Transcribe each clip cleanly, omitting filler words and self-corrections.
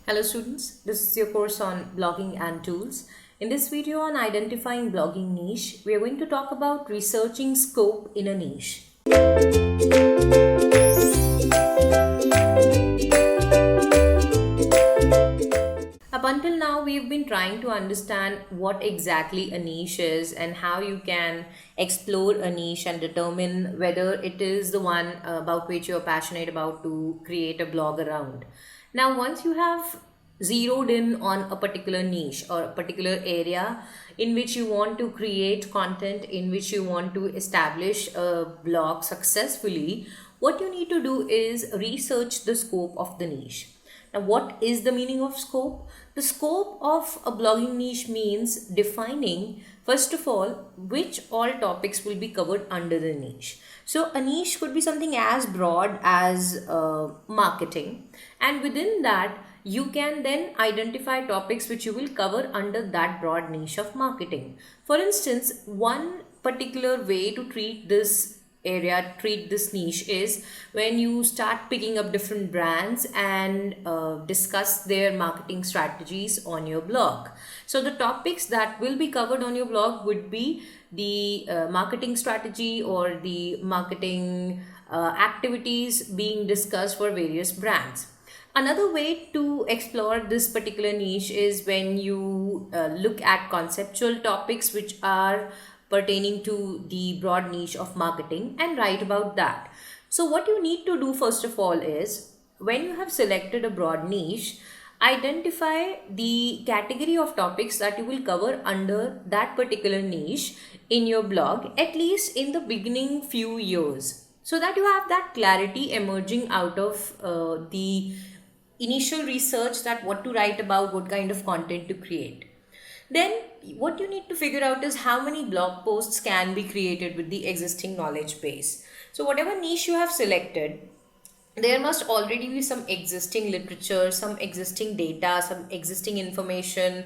Hello students, this is your course on blogging and tools. In this video on identifying blogging niche, we are going to talk about researching scope in a niche. Up until now, we've been trying to understand what exactly a niche is and how you can explore a niche and determine whether it is the one about which you're passionate about to create a blog around. Now, once you have zeroed in on a particular niche or a particular area in which you want to create content, in which you want to establish a blog successfully, what you need to do is research the scope of the niche. Now, what is the meaning of scope? The scope of a blogging niche means defining, first of all, which all topics will be covered under the niche. So, a niche could be something as broad as marketing, and within that, you can then identify topics which you will cover under that broad niche of marketing. For instance, one particular way to treat this niche is when you start picking up different brands and discuss their marketing strategies on your blog. So the topics that will be covered on your blog would be the marketing strategy or the marketing activities being discussed for various brands. Another way to explore this particular niche is when you look at conceptual topics which are pertaining to the broad niche of marketing and write about that. So, what you need to do first of all is when you have selected a broad niche, identify the category of topics that you will cover under that particular niche in your blog, at least in the beginning few years, so that you have that clarity emerging out of the initial research that what to write about, what kind of content to create. Then what you need to figure out is how many blog posts can be created with the existing knowledge base. So whatever niche you have selected, there must already be some existing literature, some existing data, some existing information,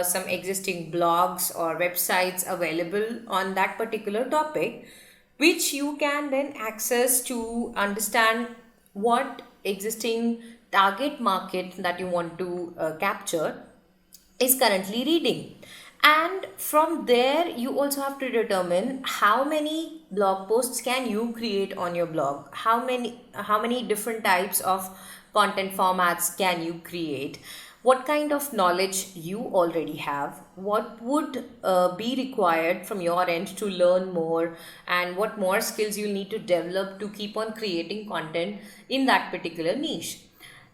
some existing blogs or websites available on that particular topic, which you can then access to understand what existing target market that you want to capture is currently reading. And from there you also have to determine how many blog posts can you create on your blog, how many different types of content formats can you create, what kind of knowledge you already have, what would be required from your end to learn more, and what more skills you need to develop to keep on creating content in that particular niche.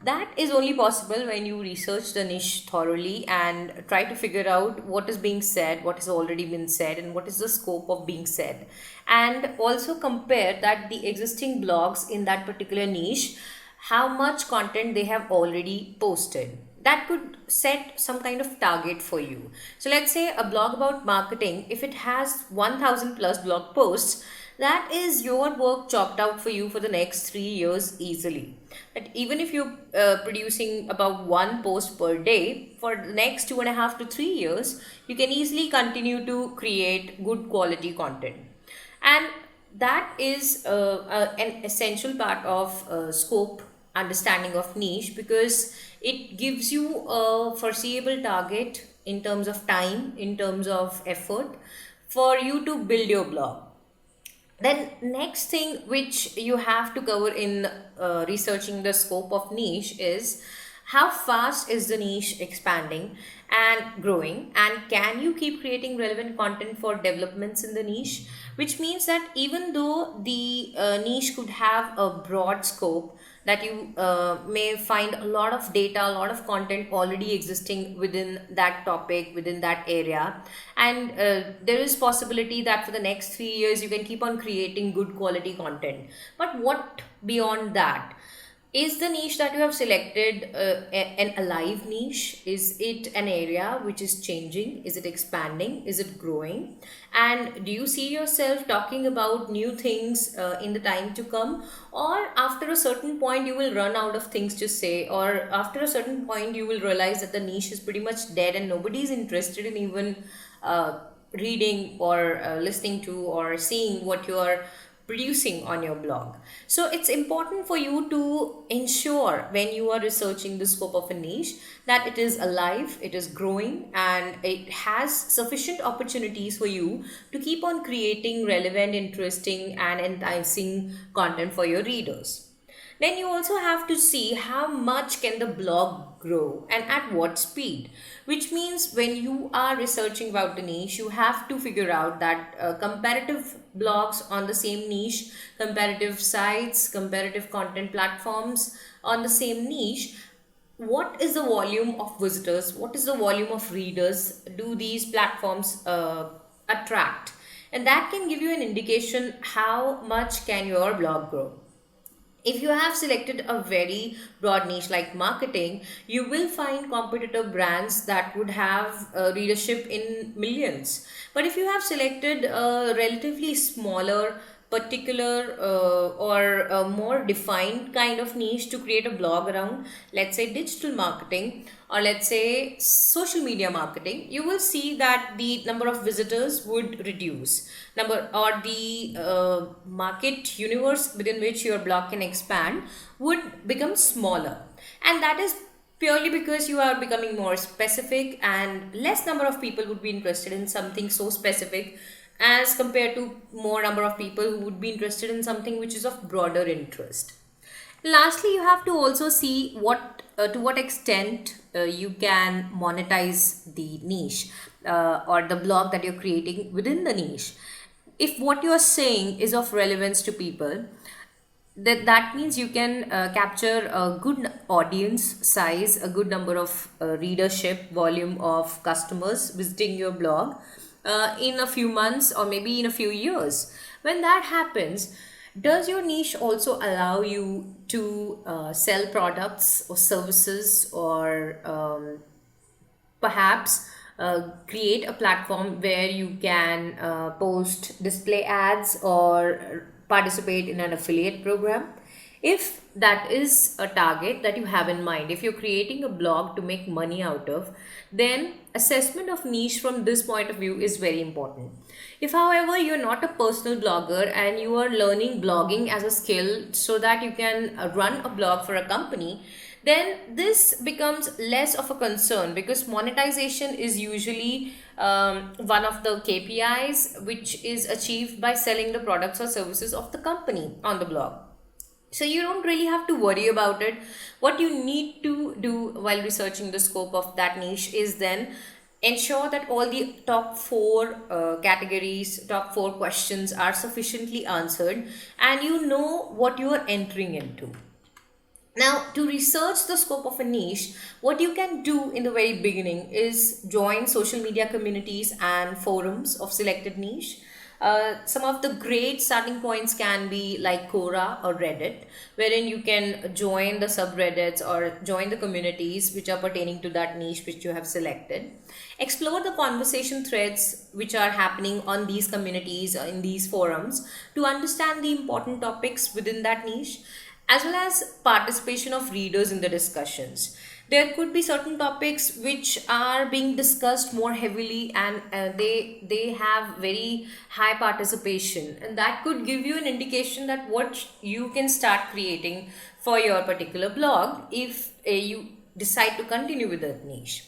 That is only possible when you research the niche thoroughly and try to figure out what is being said, what has already been said, and what is the scope of being said. And also compare that the existing blogs in that particular niche, how much content they have already posted. That could set some kind of target for you. So let's say a blog about marketing, if it has 1000 plus blog posts, that is your work chopped out for you for the next 3 years easily. That even if you're producing about one post per day for the next 2.5 to 3 years, you can easily continue to create good quality content. And that is an essential part of scope understanding of niche, because it gives you a foreseeable target in terms of time, in terms of effort for you to build your blog. Then next thing which you have to cover in researching the scope of niche is how fast is the niche expanding and growing, and can you keep creating relevant content for developments in the niche, which means that even though the niche could have a broad scope, that you may find a lot of data, a lot of content already existing within that topic, within that area, and there is possibility that for the next 3 years you can keep on creating good quality content. But what beyond that? Is the niche that you have selected an alive niche? Is it an area which is changing? Is it expanding? Is it growing? And do you see yourself talking about new things in the time to come? Or after a certain point, you will run out of things to say, or after a certain point, you will realize that the niche is pretty much dead and nobody is interested in even reading or listening to or seeing what you are producing on your blog. So it's important for you to ensure when you are researching the scope of a niche that it is alive, it is growing, and it has sufficient opportunities for you to keep on creating relevant, interesting, and enticing content for your readers. Then you also have to see how much can the blog grow and at what speed, which means when you are researching about the niche, you have to figure out that comparative blogs on the same niche, comparative sites, comparative content platforms on the same niche, what is the volume of visitors, what is the volume of readers do these platforms attract, and that can give you an indication how much can your blog grow. If you have selected a very broad niche like marketing, you will find competitor brands that would have readership in millions. But if you have selected a relatively smaller, particular, or a more defined kind of niche to create a blog around, let's say digital marketing or let's say social media marketing, you will see that the number of visitors would reduce, number or the market universe within which your blog can expand would become smaller, and that is purely because you are becoming more specific and less number of people would be interested in something so specific as compared to more number of people who would be interested in something which is of broader interest. Lastly, you have to also see what to what extent you can monetize the niche or the blog that you're creating within the niche. If what you're saying is of relevance to people, that means you can capture a good audience size, a good number of readership volume of customers visiting your blog in a few months or maybe in a few years. When that happens, does your niche also allow you to sell products or services, or perhaps create a platform where you can post display ads or participate in an affiliate program? If that is a target that you have in mind, if you're creating a blog to make money out of, then assessment of niche from this point of view is very important. If, however, you're not a personal blogger and you are learning blogging as a skill so that you can run a blog for a company, then this becomes less of a concern because monetization is usually one of the KPIs which is achieved by selling the products or services of the company on the blog. So you don't really have to worry about it. What you need to do while researching the scope of that niche is then ensure that all the top four categories, top four questions are sufficiently answered and you know what you are entering into. Now, to research the scope of a niche, what you can do in the very beginning is join social media communities and forums of selected niche. Some of the great starting points can be like Quora or Reddit, wherein you can join the subreddits or join the communities which are pertaining to that niche which you have selected. Explore the conversation threads which are happening on these communities or in these forums to understand the important topics within that niche, as well as participation of readers in the discussions. There could be certain topics which are being discussed more heavily and they have very high participation, and that could give you an indication that what you can start creating for your particular blog if you decide to continue with that niche.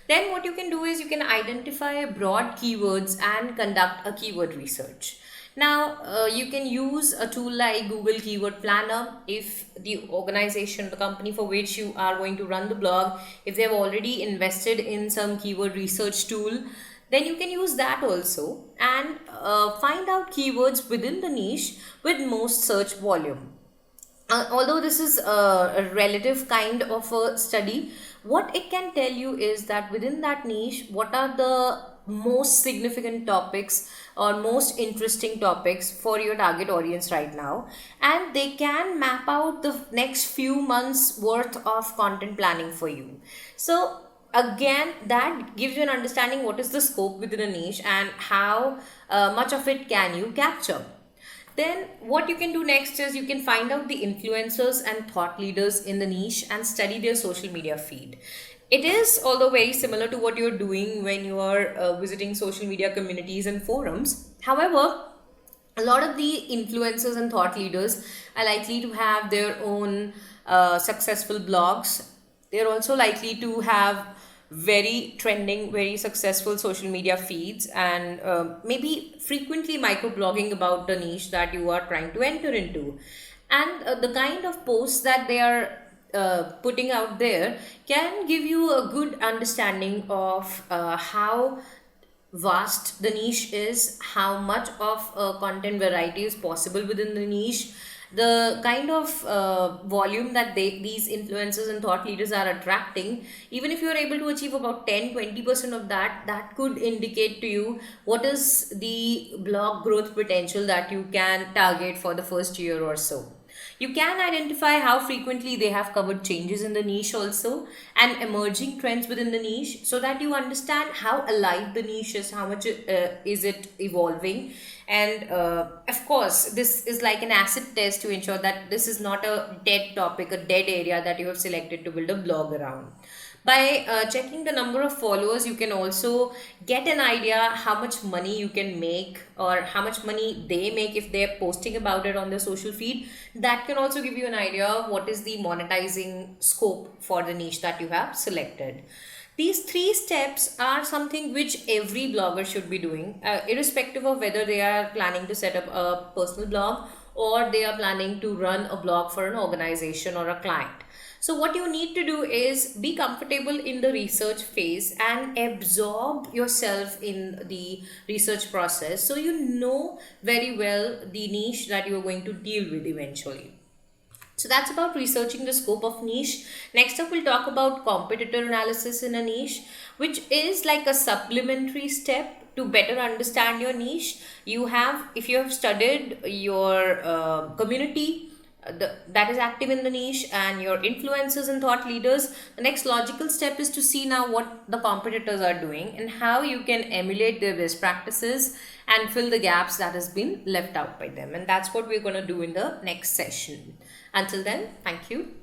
Then what you can do is you can identify broad keywords and conduct a keyword research. Now, you can use a tool like Google Keyword Planner if the organization, the company for which you are going to run the blog, if they've already invested in some keyword research tool, then you can use that also and find out keywords within the niche with most search volume. Although this is a relative kind of a study, what it can tell you is that within that niche, what are the most significant topics or most interesting topics for your target audience right now, and they can map out the next few months worth of content planning for you. So again, that gives you an understanding what is the scope within a niche and how much of it can you capture. Then what you can do next is you can find out the influencers and thought leaders in the niche and study their social media feed. It is although very similar to what you're doing when you are visiting social media communities and forums. However, A lot of the influencers and thought leaders are likely to have their own successful blogs. They're also likely to have very trending, very successful social media feeds, and maybe frequently microblogging about the niche that you are trying to enter into. And the kind of posts that they are putting out there can give you a good understanding of how vast the niche is, how much of content variety is possible within the niche, the kind of volume that these influencers and thought leaders are attracting. Even if you're able to achieve about 10-20% of that, that could indicate to you what is the blog growth potential that you can target for the first year or so. You can identify how frequently they have covered changes in the niche also, and emerging trends within the niche, so that you understand how alive the niche is, how much is it evolving. And of course, this is like an acid test to ensure that this is not a dead topic, a dead area that you have selected to build a blog around. By checking the number of followers, you can also get an idea how much money you can make, or how much money they make if they're posting about it on their social feed. That can also give you an idea of what is the monetizing scope for the niche that you have selected. These three steps are something which every blogger should be doing, irrespective of whether they are planning to set up a personal blog or they are planning to run a blog for an organization or a client. So, what you need to do is be comfortable in the research phase and absorb yourself in the research process, so you know very well the niche that you are going to deal with eventually. So that's about researching the scope of niche. Next up, we'll talk about competitor analysis in a niche, which is like a supplementary step to better understand your niche. If you have studied your community that is active in the niche and your influencers and thought leaders, the next logical step is to see now what the competitors are doing and how you can emulate their best practices and fill the gaps that has been left out by them. And that's what we're going to do in the next session. Until then, thank you.